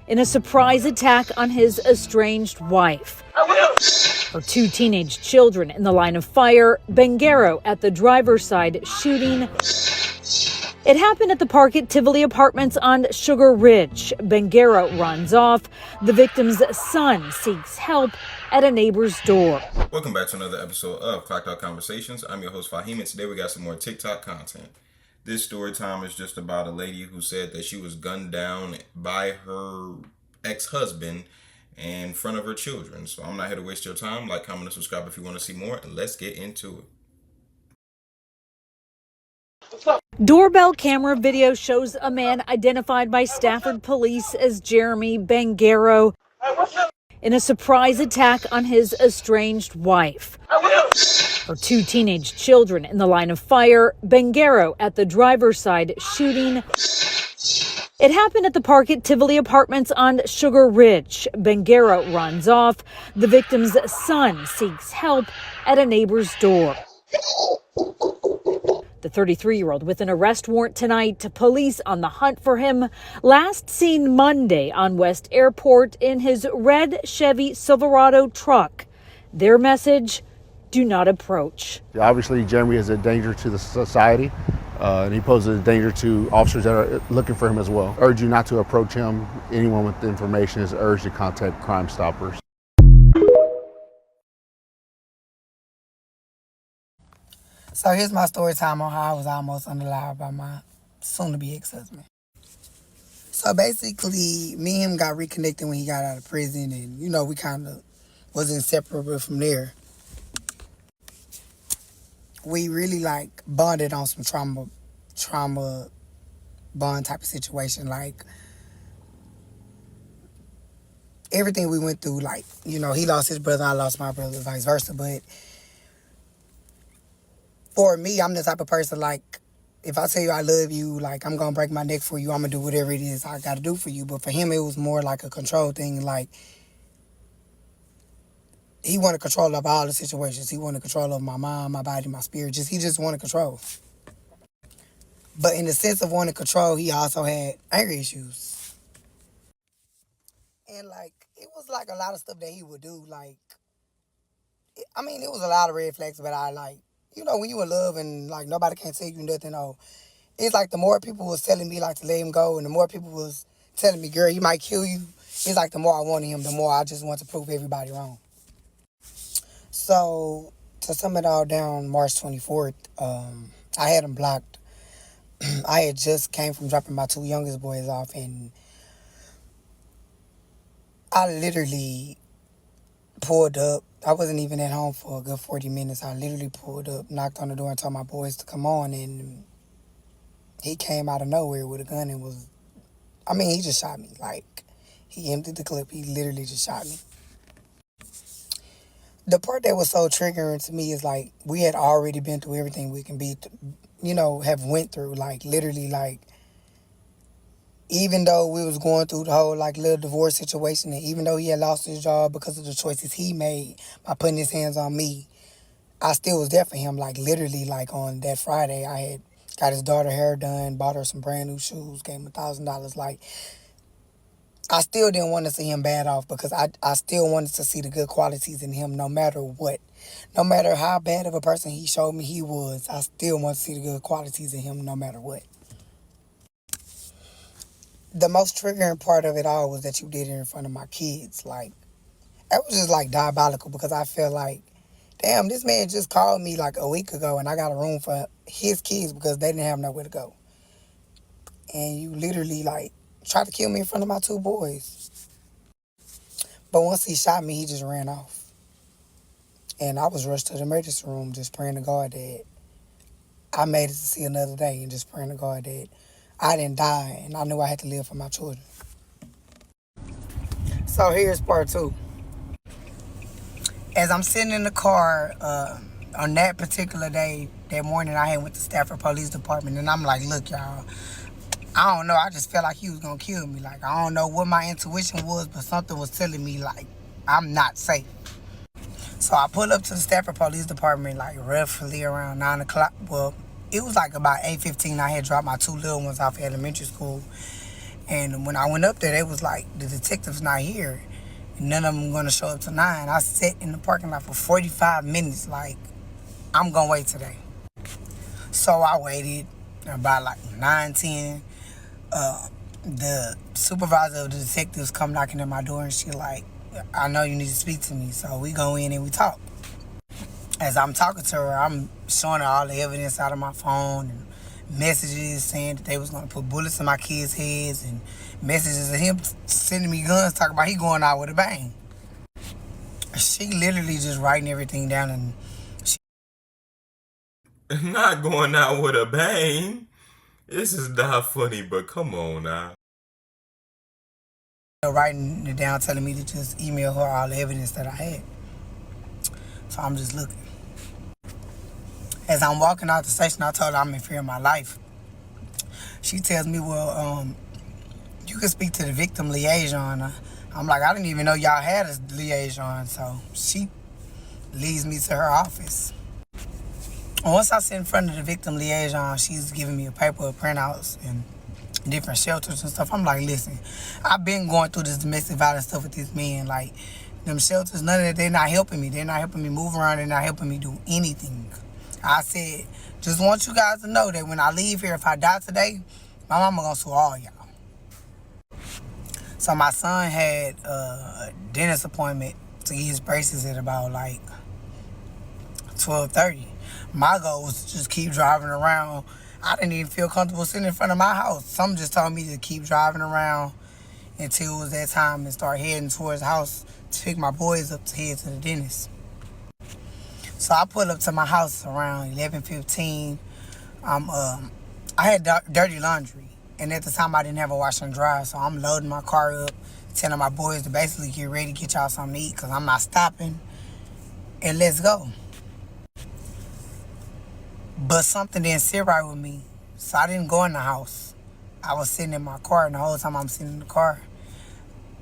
in a surprise attack on his estranged wife. Her 2 teenage children in the line of fire, Vyncke at the driver's side shooting. It happened at the park at Tivoli Apartments on Sugar Ridge. Vyncke runs off. The victim's son seeks help at a neighbor's door. Welcome back to another episode of Clocked Out Conversations. I'm your host Fahim, and today we got some more TikTok content. This story time is just about a lady who said that she was gunned down by her ex-husband in front of her children. So I'm not here to waste your time. Like, comment, and subscribe if you want to see more, and let's get into it. Doorbell camera video shows a man identified by Stafford police as Jeremy Vyncke in a surprise attack on his estranged wife. Her 2 teenage children in the line of fire, Vyncke at the driver's side shooting. It happened at the park at Tivoli Apartments on Sugar Ridge. Vyncke runs off. The victim's son seeks help at a neighbor's door. The 33-year-old with an arrest warrant tonight. Police on the hunt for him. Last seen Monday on West Airport in his red Chevy Silverado truck. Their message, do not approach. Obviously, Jeremy is a danger to the society, and he poses a danger to officers that are looking for him as well. Urge you not to approach him. Anyone with information is urged to contact Crime Stoppers. So here's my story time on how I was almost unalive by my soon-to-be ex-husband. So basically, me and him got reconnected when he got out of prison, and, you know, we kind of was inseparable from there. We really, bonded on some trauma bond type of situation. Everything we went through, he lost his brother, I lost my brother, vice versa, but for me, I'm the type of person, if I tell you I love you, I'm going to break my neck for you, I'm going to do whatever it is I got to do for you. But for him, it was more like a control thing. He wanted control of all the situations. He wanted control of my mind, my body, my spirit. He just wanted control. But in the sense of wanting control, he also had anger issues. And, it was, a lot of stuff that he would do. It was a lot of red flags, but when you in love and, nobody can tell you nothing, it's the more people was telling me, to let him go, and the more people was telling me, girl, he might kill you, it's the more I wanted him, the more I just want to prove everybody wrong. So, to sum it all down, March 24th, I had him blocked. I had just came from dropping my 2 youngest boys off, and I literally pulled up. I wasn't even at home for a good 40 minutes. I literally pulled up, knocked on the door, and told my boys to come on, and he came out of nowhere with a gun and he just shot me. He emptied the clip. He literally just shot me. The part that was so triggering to me is, we had already been through everything we can have went through. Literally, even though we was going through the whole, little divorce situation, and even though he had lost his job because of the choices he made by putting his hands on me, I still was there for him. Literally, on that Friday, I had got his daughter hair done, bought her some brand new shoes, gave him $1,000. I still didn't want to see him bad off because I still wanted to see the good qualities in him no matter what. No matter how bad of a person he showed me he was, I still want to see the good qualities in him no matter what. The most triggering part of it all was that you did it in front of my kids. It was just, diabolical because I felt damn, this man just called me, a week ago, and I got a room for his kids because they didn't have nowhere to go. And you literally, tried to kill me in front of my 2 boys. But once he shot me, he just ran off. And I was rushed to the emergency room just praying to God that I made it to see another day, and just praying to God that I didn't die, and I knew I had to live for my children. So here's part 2. As I'm sitting in the car, on that particular day, that morning, I had went to Stafford Police Department, and I'm like, look, y'all, I don't know, I just felt like he was going to kill me. I don't know what my intuition was, but something was telling me, I'm not safe. So I pulled up to the Stafford Police Department, roughly around 9 o'clock. Well, it was about 8:15. I had dropped my 2 little ones off at elementary school. And when I went up there, they was like, the detective's not here. And none of them going to show up till 9. I sat in the parking lot for 45 minutes like, I'm going to wait today. So I waited about like 9, 10. The supervisor of the detectives come knocking at my door and she like, I know you need to speak to me. So we go in and we talk. As I'm talking to her, I'm showing her all the evidence out of my phone and messages saying that they was going to put bullets in my kids' heads and messages of him sending me guns talking about he going out with a bang. She literally just writing everything down and Not going out with a bang. This is not funny, but come on now. writing it down, telling me to just email her all the evidence that I had. So I'm just looking. As I'm walking out the station, I told her I'm in fear of my life. She tells me, well, you can speak to the victim liaison. I'm like, I didn't even know y'all had a liaison. So she leads me to her office. And once I sit in front of the victim liaison, she's giving me a paper of printouts and different shelters and stuff. I'm like, listen, I've been going through this domestic violence stuff with this man. Like, them shelters, none of that, they're not helping me. They're not helping me move around. They're not helping me do anything. I said, just want you guys to know that when I leave here, if I die today, my mama gonna sue all y'all. So my son had a dentist appointment to get his braces at about like 12:30. My goal was to just keep driving around. I didn't even feel comfortable sitting in front of my house. Some just told me to keep driving around until it was that time and start heading towards the house to pick my boys up to head to the dentist. So I pulled up to my house around 11:15. I had dirty laundry, and at the time I didn't have a wash and dry, so I'm loading my car up, telling my boys to basically get ready, get y'all something to eat, because I'm not stopping, and let's go. But something didn't sit right with me, so I didn't go in the house. I was sitting in my car, and the whole time I'm sitting in the car,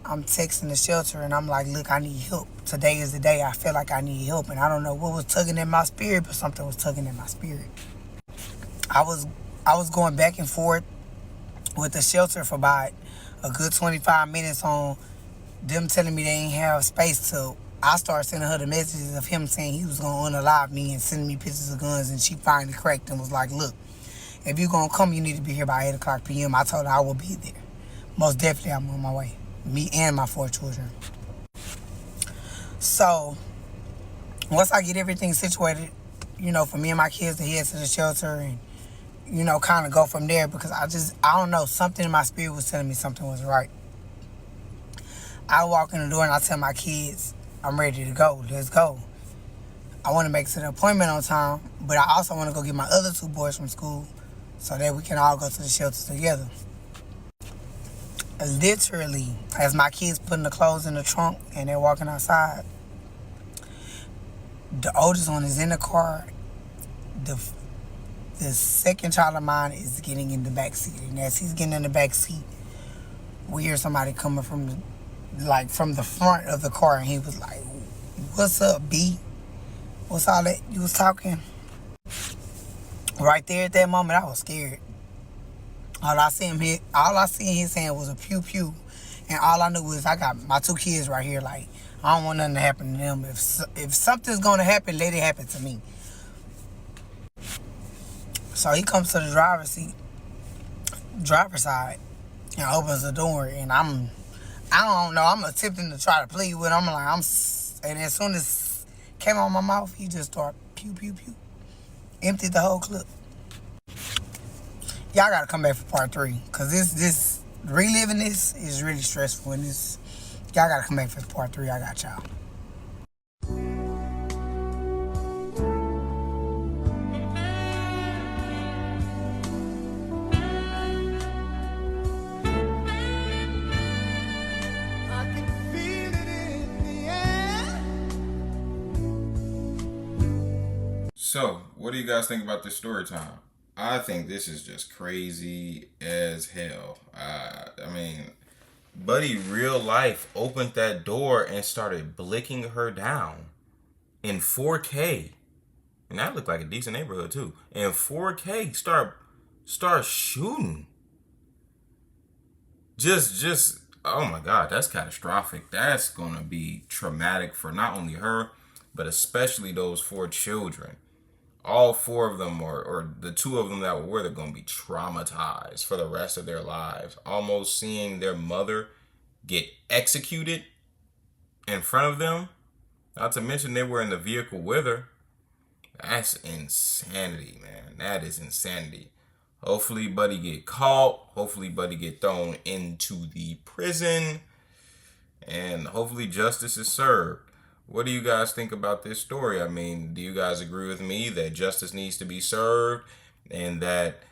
I'm texting the shelter, and I'm like, look, I need help. Today is the day I feel like I need help, and I don't know what was tugging at my spirit, but something was tugging at my spirit. I was going back and forth with the shelter for about a good 25 minutes on them telling me they ain't have space till I started sending her the messages of him saying he was going to unalive me and sending me pictures of guns, and she finally cracked and was like, look, if you're going to come, you need to be here by 8 o'clock p.m. I told her I will be there. Most definitely I'm on my way. Me and my 4 children. So once I get everything situated, for me and my kids to head to the shelter and, kind of go from there, because I don't know, something in my spirit was telling me something was right. I walk in the door and I tell my kids, I'm ready to go. Let's go. I want to make it to the appointment on time, but I also want to go get my other 2 boys from school so that we can all go to the shelter together. Literally, as my kids putting the clothes in the trunk and they're walking outside, the oldest one is in the car. The second child of mine is getting in the back seat, and as he's getting in the back seat, we hear somebody coming from the front of the car, and he was like, "What's up, B? What's all that you was talking?" Right there at that moment, I was scared. All I see in his hand was a pew pew, and all I knew was I got my 2 kids right here. Like, I don't want nothing to happen to them. If something's gonna happen, let it happen to me. So he comes to the driver's side, and opens the door, and I don't know, I'm attempting to try to plead with him. And as soon as it came out of my mouth, he just started pew pew pew, emptied the whole clip. Y'all gotta come back for part 3, cause this reliving this is really stressful, and y'all gotta come back for part 3. I got y'all. So, what do you guys think about this story time? I think this is just crazy as hell. Buddy, real life opened that door and started blicking her down in 4K. And that looked like a decent neighborhood too. In 4K, start shooting. just oh my God, that's catastrophic. That's gonna be traumatic for not only her, but especially those 4 children. All 4 of them, or the 2 of them that were, they're gonna be traumatized for the rest of their lives. Almost seeing their mother get executed in front of them. Not to mention they were in the vehicle with her. That's insanity, man. That is insanity. Hopefully Buddy get caught. Hopefully Buddy get thrown into the prison. And hopefully justice is served. What do you guys think about this story? I mean, do you guys agree with me that justice needs to be served and that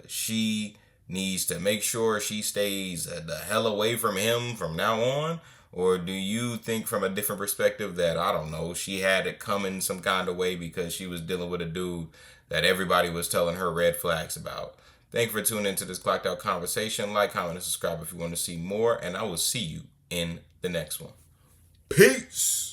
she needs to make sure she stays the hell away from him from now on? Or do you think from a different perspective that, I don't know, she had it coming some kind of way because she was dealing with a dude that everybody was telling her red flags about? Thank you for tuning into this Clocked Out Conversation. Like, comment, and subscribe if you want to see more. And I will see you in the next one. Peace.